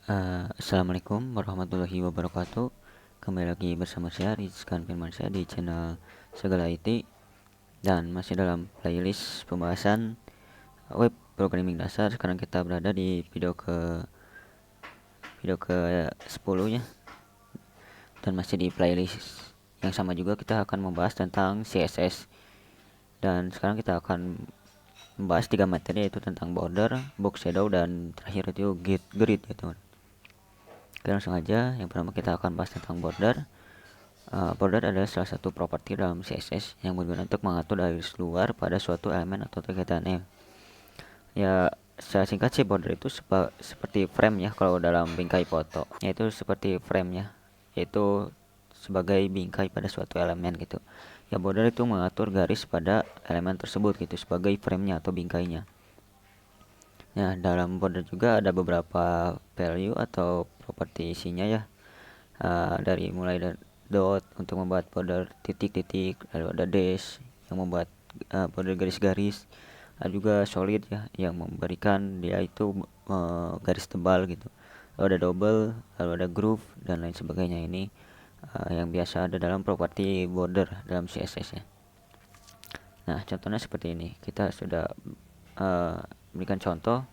Assalamualaikum warahmatullahi wabarakatuh. Kembali lagi bersama saya Rizkan Firmansyah di channel Segala IT dan masih dalam playlist pembahasan web programming dasar. Sekarang kita berada di video ke 10 ya, dan masih di playlist yang sama juga. Kita akan membahas tentang CSS, dan sekarang kita akan membahas 3 materi, yaitu tentang border, box shadow, dan terakhir itu grid ya teman. Oke, langsung aja. Yang pertama kita akan bahas tentang border. Border adalah salah satu properti dalam CSS yang berguna untuk mengatur garis luar pada suatu elemen atau kegiatan. Ya, secara singkat sih, border itu seperti frame ya kalau dalam bingkai foto. Yaitu seperti frame ya, yaitu sebagai bingkai pada suatu elemen gitu. Ya, border itu mengatur garis pada elemen tersebut gitu sebagai frame-nya atau bingkainya. Nah, dalam border juga ada beberapa value atau properti isinya ya. Dari mulai dari dot untuk membuat border titik-titik, lalu ada dash yang membuat border garis-garis, ada juga solid ya yang memberikan dia itu garis tebal gitu, lalu ada double, lalu ada groove dan lain sebagainya. Ini yang biasa ada dalam properti border dalam CSS ya. Nah, contohnya seperti ini. Kita sudah berikan contoh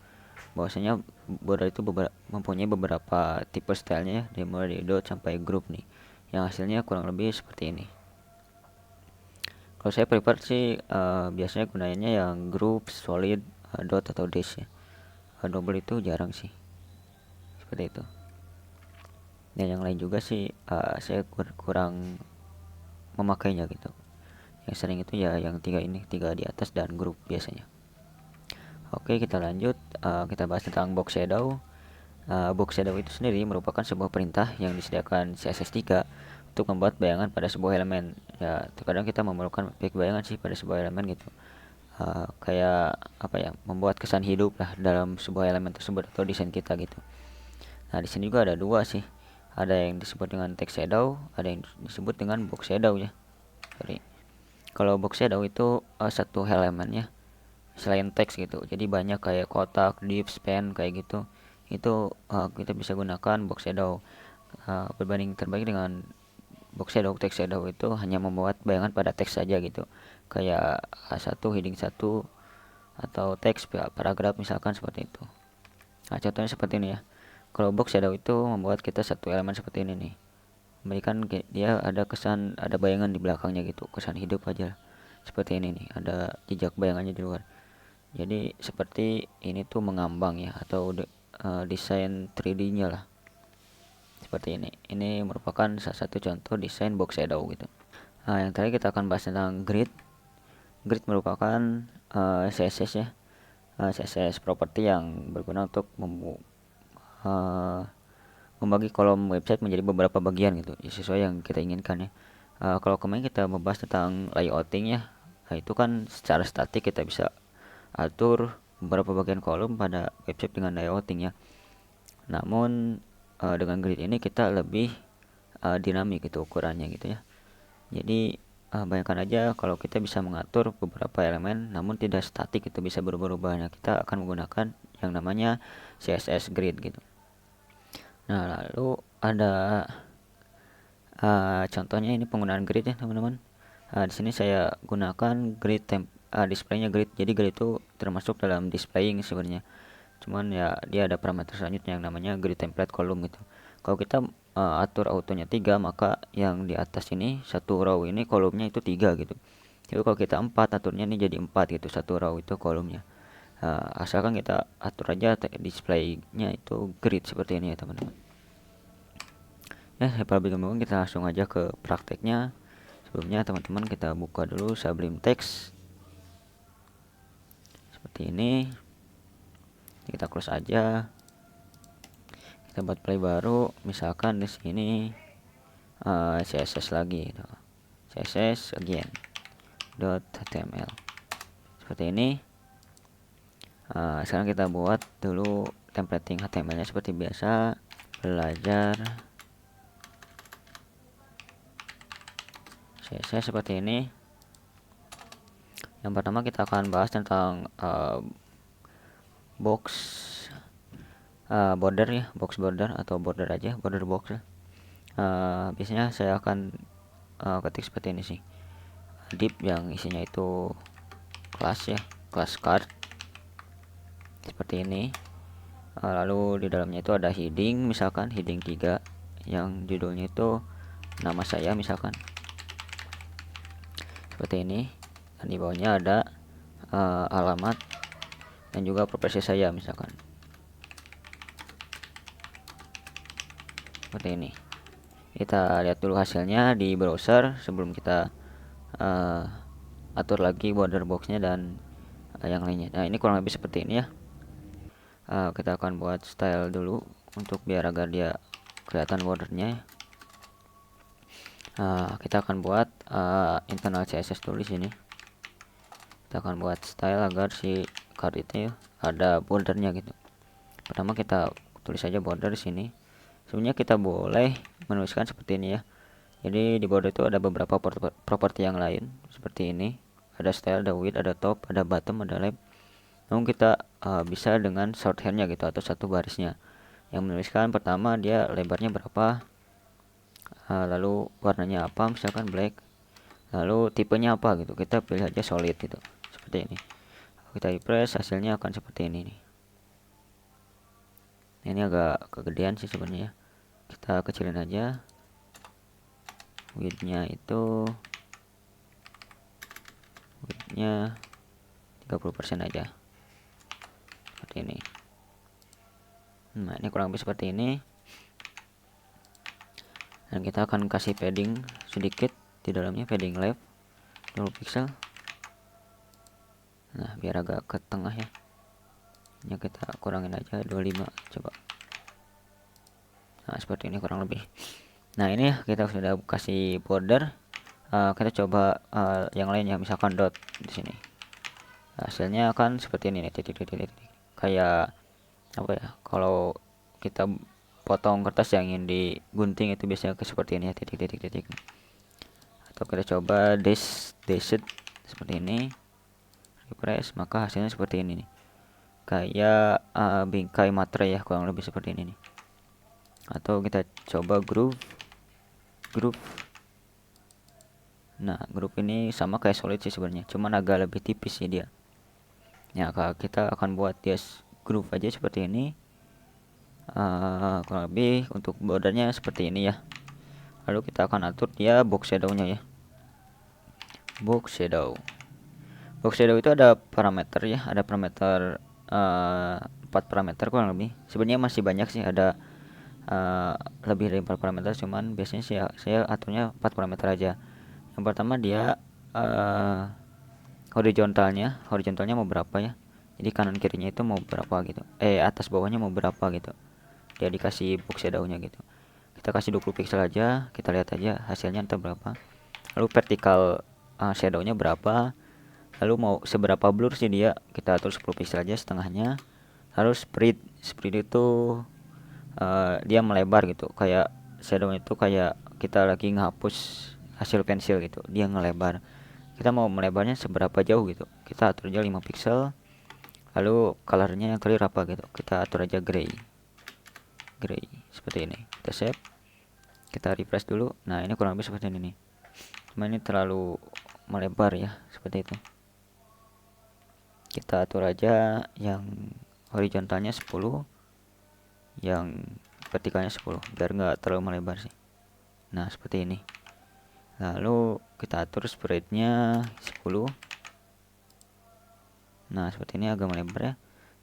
bahwasanya border itu mempunyai beberapa tipe stylenya ya, dari mulai dari dot sampai group nih, yang hasilnya kurang lebih seperti ini. Kalau saya prefer sih biasanya gunainnya yang group, solid, dot atau dash ya. Double itu jarang sih, seperti itu. Dan yang lain juga sih saya kurang memakainya gitu. Yang sering itu ya yang tiga di atas dan group biasanya. Oke, kita lanjut. Kita bahas tentang box shadow. Box shadow itu sendiri merupakan sebuah perintah yang disediakan CSS3 untuk membuat bayangan pada sebuah elemen. Ya, terkadang kita memerlukan efek bayangan sih pada sebuah elemen gitu. Kayak apa ya, membuat kesan hidup lah dalam sebuah elemen tersebut atau desain kita gitu. Nah, di sini juga ada dua sih. Ada yang disebut dengan text shadow, ada yang disebut dengan box shadow ya. Sorry. Kalau box shadow itu satu elemennya selain teks gitu. Jadi banyak kayak kotak, div, span kayak gitu. Itu kita bisa gunakan box shadow. Berbanding terbalik dengan box shadow, text shadow itu hanya membuat bayangan pada teks saja gitu. Kayak H1, heading 1 atau teks paragraf misalkan seperti itu. Nah, contohnya seperti ini ya. Kalau box shadow itu membuat kita satu elemen seperti ini nih. Memberikan dia ada kesan, ada bayangan di belakangnya gitu, kesan hidup aja. Seperti ini nih, ada jejak bayangannya di luar. Jadi seperti ini tuh mengambang ya, atau desain 3D-nya lah. Seperti ini. Ini merupakan salah satu contoh desain box shadow gitu. Nah, yang tadi kita akan bahas tentang grid. Grid merupakan CSS ya. CSS property yang berguna untuk uh, membagi kolom website menjadi beberapa bagian gitu, ya, sesuai yang kita inginkan ya. Kalau kemarin kita membahas tentang layouting ya, nah itu kan secara statik kita bisa atur beberapa bagian kolom pada website dengan layouting ya. Namun dengan grid ini kita lebih dinamik gitu ukurannya gitu ya. Jadi bayangkan aja kalau kita bisa mengatur beberapa elemen namun tidak statik, itu bisa berubah-ubah. Nah, kita akan menggunakan yang namanya CSS grid gitu. Nah, lalu ada contohnya ini penggunaan grid ya teman-teman. Di sini saya gunakan grid displaynya grid. Jadi grid itu termasuk dalam displaying sebenarnya. Cuman ya dia ada parameter selanjutnya yang namanya grid template column gitu. Kalau kita atur autonya 3, maka yang di atas ini satu row ini kolomnya itu 3 gitu. Jadi kalau kita 4, aturnya ini jadi 4 gitu, satu row itu kolomnya. Asalkan kita atur aja displaynya itu grid seperti ini ya teman-teman. Ya, saya bingung, kita langsung aja ke prakteknya. Sebelumnya teman-teman kita buka dulu Sublime Text seperti ini. Kita close aja. Kita buat play baru. Misalkan di sini CSS lagi gitu. CSS again .html seperti ini. Sekarang kita buat dulu templating HTML-nya seperti biasa. Belajar CSS seperti ini. Yang pertama kita akan bahas tentang box border ya, box border atau border aja, border box lah. Biasanya saya akan ketik seperti ini sih, div yang isinya itu kelas ya, kelas card seperti ini. Lalu di dalamnya itu ada heading, misalkan heading 3 yang judulnya itu nama saya misalkan seperti ini, dan di bawahnya ada alamat dan juga profesi saya misalkan seperti ini. Kita lihat dulu hasilnya di browser sebelum kita atur lagi border boxnya dan yang lainnya. Nah, ini kurang lebih seperti ini ya. Kita akan buat style dulu untuk biar agar dia kelihatan bordernya. Kita akan buat internal CSS dulu di sini. Kita akan buat style agar si card itu ada bordernya gitu. Pertama kita tulis saja border di sini. Sebenarnya kita boleh menuliskan seperti ini ya. Jadi di border itu ada beberapa properti yang lain seperti ini. Ada style, ada width, ada top, ada bottom, ada left. Namun kita bisa dengan shorthandnya gitu atau satu barisnya. Yang menuliskan pertama dia lebarnya berapa, lalu warnanya apa, misalkan black, lalu tipenya apa gitu. Kita pilih aja solid gitu, seperti ini. Kita refresh, hasilnya akan seperti ini nih. Ini agak kegedean sih sebenarnya. Kita kecilin aja. Widthnya 30% aja seperti ini. Nah, ini kurang lebih seperti ini. Dan kita akan kasih padding sedikit di dalamnya, padding left 20 pixel. Nah, biar agak ke tengah ya. Ini kita kurangin aja 25 coba. Nah, seperti ini kurang lebih. Nah, ini ya kita sudah kasih border. Kita coba yang lainnya, misalkan dot di sini. Hasilnya akan seperti ini nih, titik-titik. Kayak apa ya? Kalau kita potong kertas yang ingin digunting itu biasanya seperti ini ya, titik-titik. Atau kita coba dashed seperti ini. Refresh, maka hasilnya seperti ini nih. Kayak bingkai materai ya, kurang lebih seperti ini nih. Atau kita coba groove. Nah, grup ini sama kayak solid sih sebenarnya, cuman agak lebih tipis sih dia. Ya, kalau kita akan buat dia groove aja seperti ini. Kurang lebih untuk bordernya seperti ini ya. Lalu kita akan atur dia box shadow-nya ya. Box shadow itu ada parameter ya, ada parameter 4 parameter kurang lebih. Sebenarnya masih banyak sih, ada lebih dari 4 parameter, cuman biasanya sih saya aturnya 4 parameter aja. Yang pertama dia horizontalnya mau berapa ya, jadi kanan kirinya itu mau berapa gitu, atas bawahnya mau berapa gitu, dia dikasih box shadow-nya gitu. Kita kasih 20 pixel aja, kita lihat aja hasilnya entah berapa. Lalu vertical shadow-nya berapa, lalu mau seberapa blur sih dia, kita atur 10 pixel aja setengahnya. Lalu spread itu dia melebar gitu, kayak shadow itu kayak kita lagi ngehapus hasil pensil gitu, dia ngelebar. Kita mau melebarnya seberapa jauh gitu, kita atur aja 5 pixel. Lalu colornya yang clear apa gitu, kita atur aja gray seperti ini. Kita save, kita refresh dulu. Nah, ini kurang lebih seperti ini nih, cuma ini terlalu melebar ya, seperti itu. Kita atur aja yang horizontalnya 10, yang vertikalnya 10, biar nggak terlalu melebar sih. Nah, seperti ini. Lalu kita atur spreadnya 10. Nah, seperti ini agak melebar ya.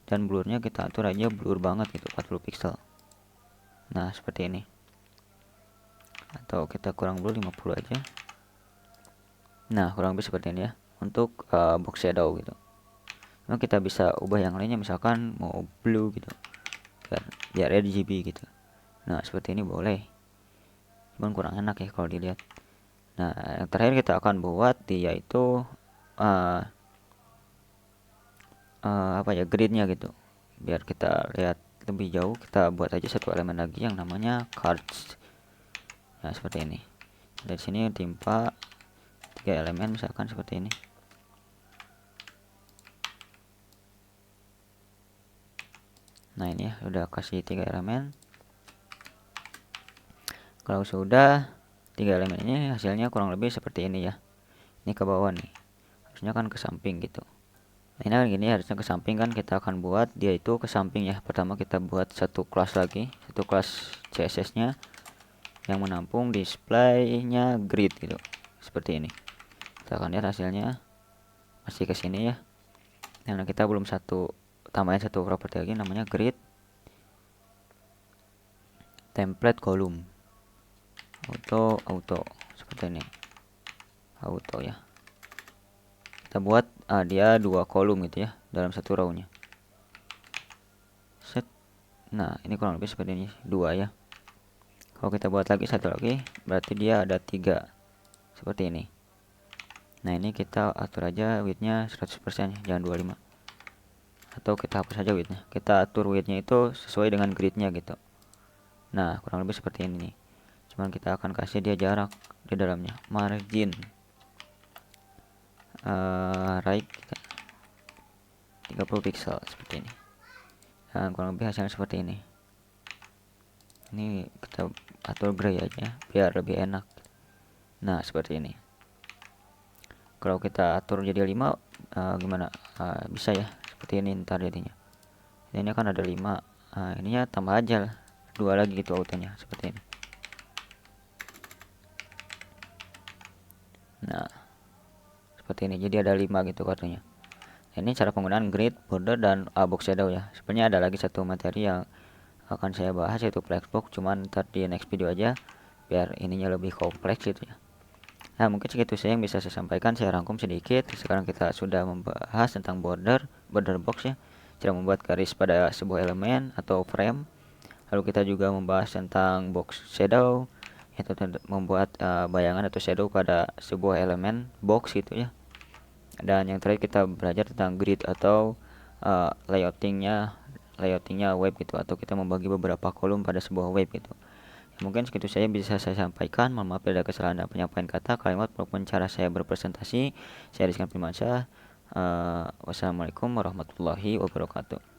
Dan blurnya kita atur aja blur banget gitu, 40 pixel. Nah, seperti ini. Atau kita kurang blur 50 aja. Nah, kurang lebih seperti ini ya untuk box shadow gitu. Nah, kita bisa ubah yang lainnya, misalkan mau blue gitu, biar RGB gitu. Nah, seperti ini boleh, cuman kurang enak ya kalau dilihat. Nah, yang terakhir kita akan buat dia itu apa ya, gridnya gitu, biar kita lihat lebih jauh. Kita buat aja satu elemen lagi yang namanya cards. Nah, seperti ini. Dari sini timpa 3 elemen misalkan seperti ini. Nah ini ya udah kasih 3 elemen. Kalau sudah 3 elemen ini hasilnya kurang lebih seperti ini ya. Ini ke bawah nih, harusnya kan ke samping gitu. Nah ini kan gini, harusnya ke samping kan, kita akan buat dia itu ke samping ya. Pertama kita buat satu kelas lagi, satu kelas CSS nya yang menampung display-nya grid gitu, seperti ini. Kita akan lihat hasilnya masih ke sini ya, karena kita belum tambahin satu properti lagi namanya grid template column auto seperti ini, auto ya. Kita buat dia 2 kolom gitu ya dalam satu row nya. Set. Nah ini kurang lebih seperti ini, 2 ya. Kalau kita buat lagi satu lagi, berarti dia ada 3 seperti ini. Nah ini kita atur aja widthnya 100% ya, jangan 25. Atau kita hapus saja widthnya, kita atur widthnya itu sesuai dengan gridnya gitu. Nah kurang lebih seperti ini nih. Cuman kita akan kasih dia jarak di dalamnya, margin right 30 pixel seperti ini. Dan kurang lebih hasilnya seperti ini. Ini kita atur gray aja biar lebih enak. Nah seperti ini. Kalau kita atur jadi 5 gimana? Bisa ya seperti ini ntar jadinya. Ini kan ada 5, ininya tambah aja 2 lagi gitu autonya seperti ini. Nah seperti ini, jadi ada 5 gitu kartunya. Ini cara penggunaan grid, border, dan box shadow ya. Sebenarnya ada lagi satu materi yang akan saya bahas, yaitu flexbox, cuman ntar di next video aja biar ininya lebih kompleks gitu ya. Nah mungkin segitu saja yang bisa saya sampaikan, saya rangkum sedikit. Sekarang kita sudah membahas tentang border box ya, cara membuat garis pada sebuah elemen atau frame. Lalu kita juga membahas tentang box shadow, yaitu membuat bayangan atau shadow pada sebuah elemen box gitu ya. Dan yang terakhir kita belajar tentang grid atau layoutingnya web gitu, atau kita membagi beberapa kolom pada sebuah web gitu. Ya, mungkin segitu saja bisa saya sampaikan. Mohon maaf bila ada kesalahan dalam penyampaian kata, kalimat, maupun cara saya berpresentasi. Saya Rizkan Primansyah. Wassalamualaikum warahmatullahi wabarakatuh.